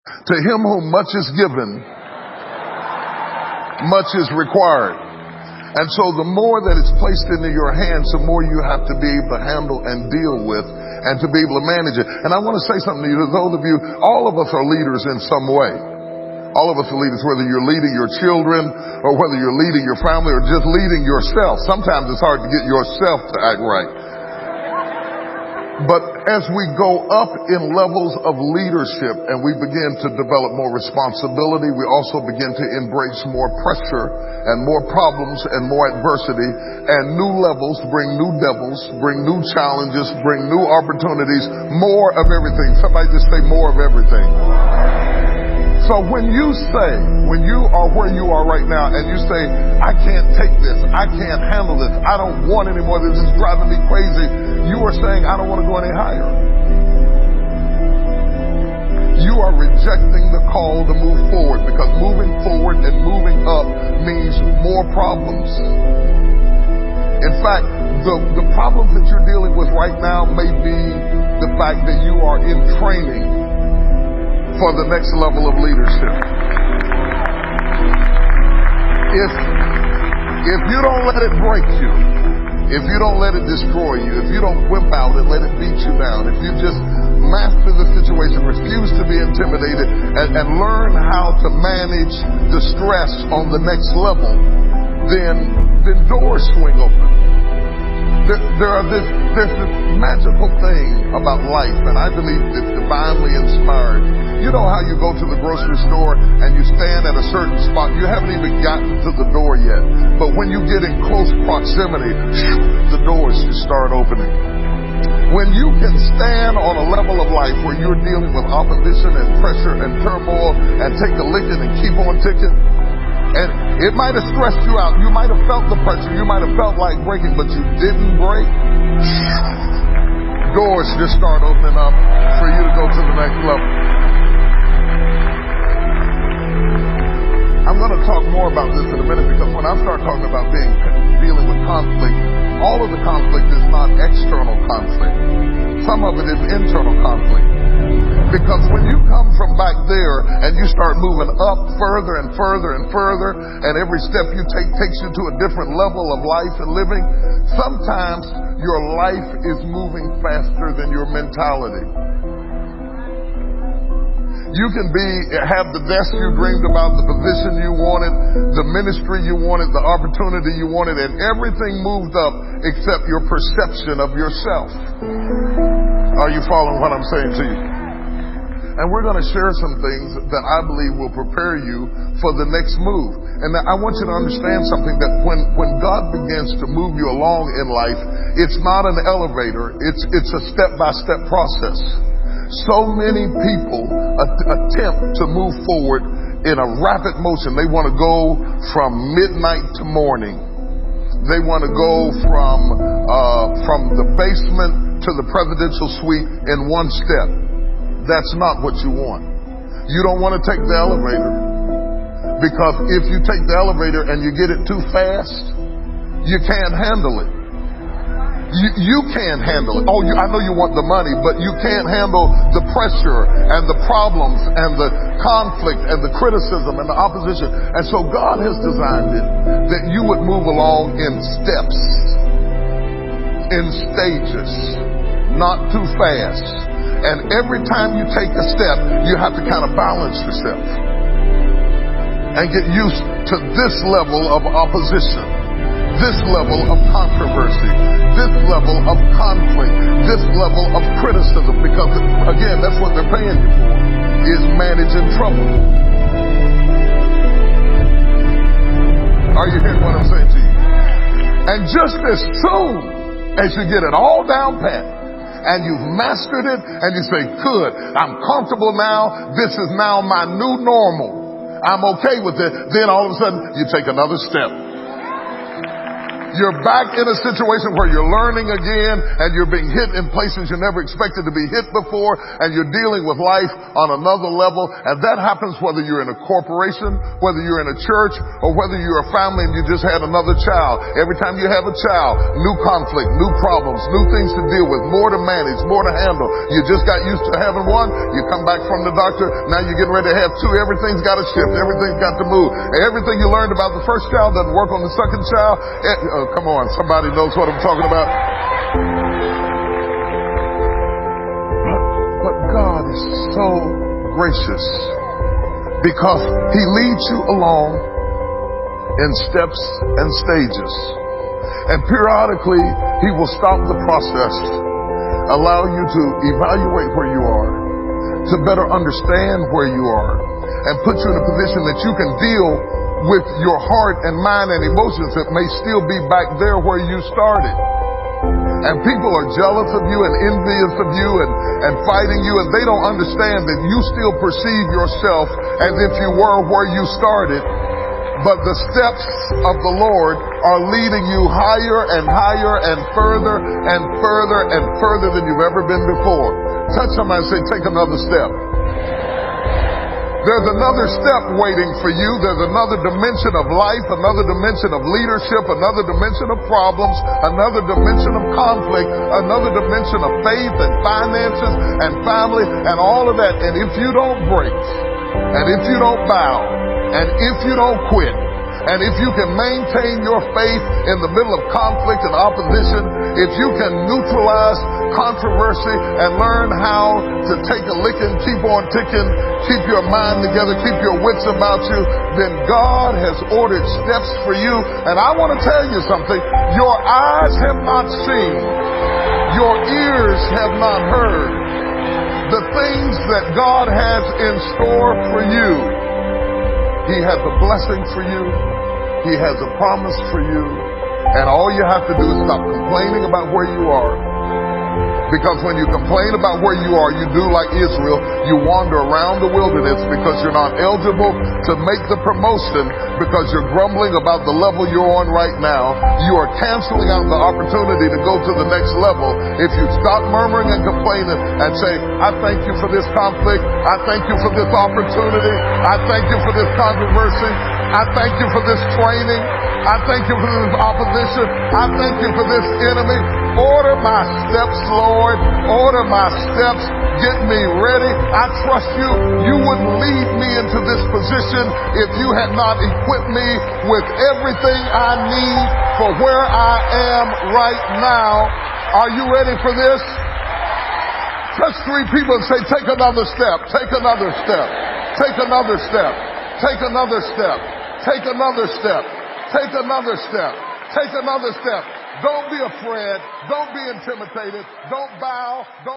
To him whom much is given, much is required. And so the more that it's placed into your hands, the more you have to be able to handle and deal with and to be able to manage it. And I want to say something to you, to those of you, all of us are leaders in some way. All of us are leaders, whether you're leading your children or whether you're leading your family or just leading yourself. Sometimes it's hard to get yourself to act right. But as we go up in levels of leadership and we begin to develop more responsibility, we also begin to embrace more pressure and more problems and more adversity, and new levels bring new devils, bring new challenges, bring new opportunities, more of everything. Somebody just say more of everything. So when you are where you are right now and you say, I can't take this, I can't handle this, I don't want any more, this is driving me crazy, you are saying, I don't want to go any higher. You are rejecting the call to move forward, because moving forward and moving up means more problems. In fact, the problems that you're dealing with right now may be the fact that you are in training for the next level of leadership. If you don't let it break you, if you don't let it destroy you, if you don't whip out and let it beat you down, if you just master the situation, refuse to be intimidated, and learn how to manage the stress on the next level, then doors swing open. There's this magical thing about life, and I believe it's divinely inspired. You know how you go to the grocery store and you stand at a certain spot, you haven't even gotten to the door yet, but when you get in close proximity, the doors just start opening. When you can stand on a level of life where you're dealing with opposition and pressure and turmoil and take a licking and keep on ticking, and it might have stressed you out. You might have felt the pressure. You might have felt like breaking, but you didn't break. Doors just start opening up for you to go to the next level. I'm going to talk more about this in a minute, because when I start talking about dealing with conflict, all of the conflict is not external conflict. Some of it is internal conflict. Because when you come from back there and you start moving up further and further and further, and every step you take takes you to a different level of life and living, sometimes your life is moving faster than your mentality. You can have the desk you dreamed about, the position you wanted, the ministry you wanted, the opportunity you wanted, and everything moved up except your perception of yourself. Are you following what I'm saying to you? And we're going to share some things that I believe will prepare you for the next move. And I want you to understand something, that when God begins to move you along in life, it's not an elevator, it's a step-by-step process. So many people attempt to move forward in a rapid motion. They want to go from midnight to morning. They want to go from the basement to the presidential suite in one step. That's not what you want. You don't want to take the elevator, because if you take the elevator and you get it too fast, you can't handle it. You can't handle it. I know you want the money, but you can't handle the pressure and the problems and the conflict and the criticism and the opposition. And so God has designed it that you would move along in steps, in stages, not too fast. And every time you take a step, you have to kind of balance yourself and get used to this level of opposition, this level of controversy, this level of conflict, this level of criticism, because again, that's what they're paying you for, is managing trouble. Are you hearing what I'm saying to you? And just as soon as you get it all down pat, and you've mastered it, and you say, good, I'm comfortable now, this is now my new normal, I'm okay with it, then all of a sudden you take another step. You're back in a situation where you're learning again and you're being hit in places you never expected to be hit before, and you're dealing with life on another level. And that happens whether you're in a corporation, whether you're in a church, or whether you're a family and you just had another child. Every time you have a child, new conflict, new problems, new things to deal with, more to manage, more to handle. You just got used to having one, you come back from the doctor, now you're getting ready to have two. Everything's got to shift, everything's got to move. Everything you learned about the first child doesn't work on the second child. Come on, somebody knows what I'm talking about. But God is so gracious because He leads you along in steps and stages. And periodically, He will stop the process, allow you to evaluate where you are, to better understand where you are, and put you in a position that you can deal with your heart and mind and emotions that may still be back there where you started. And people are jealous of you and envious of you and fighting you, and they don't understand that you still perceive yourself as if you were where you started. But the steps of the Lord are leading you higher and higher and further and further and further than you've ever been before. Touch somebody and say, take another step. There's another step waiting for you. There's another dimension of life, another dimension of leadership, another dimension of problems, another dimension of conflict, another dimension of faith and finances and family and all of that. And if you don't break, and if you don't bow, and if you don't quit, and if you can maintain your faith in the middle of conflict and opposition, if you can neutralize controversy and learn how to take a licking, keep on ticking, keep your mind together, keep your wits about you, then God has ordered steps for you. And I want to tell you something. Your eyes have not seen, your ears have not heard the things that God has in store for you. He has a blessing for you. He has a promise for you. And all you have to do is stop complaining about where you are. Because when you complain about where you are, you do like Israel. You wander around the wilderness because you're not eligible to make the promotion because you're grumbling about the level you're on right now. You are canceling out the opportunity to go to the next level if you stop murmuring and complaining and say, I thank you for this conflict. I thank you for this opportunity. I thank you for this controversy. I thank you for this training. I thank you for this opposition. I thank you for this enemy. Order my steps, Lord. Order my steps. Get me ready. I trust you. You wouldn't lead me into this position if you had not equipped me with everything I need for where I am right now. Are you ready for this? Touch three people and say, take another step. Take another step. Take another step. Take another step. Take another step. Take another step. Take another step. Don't be afraid. Don't be intimidated. Don't bow. Don't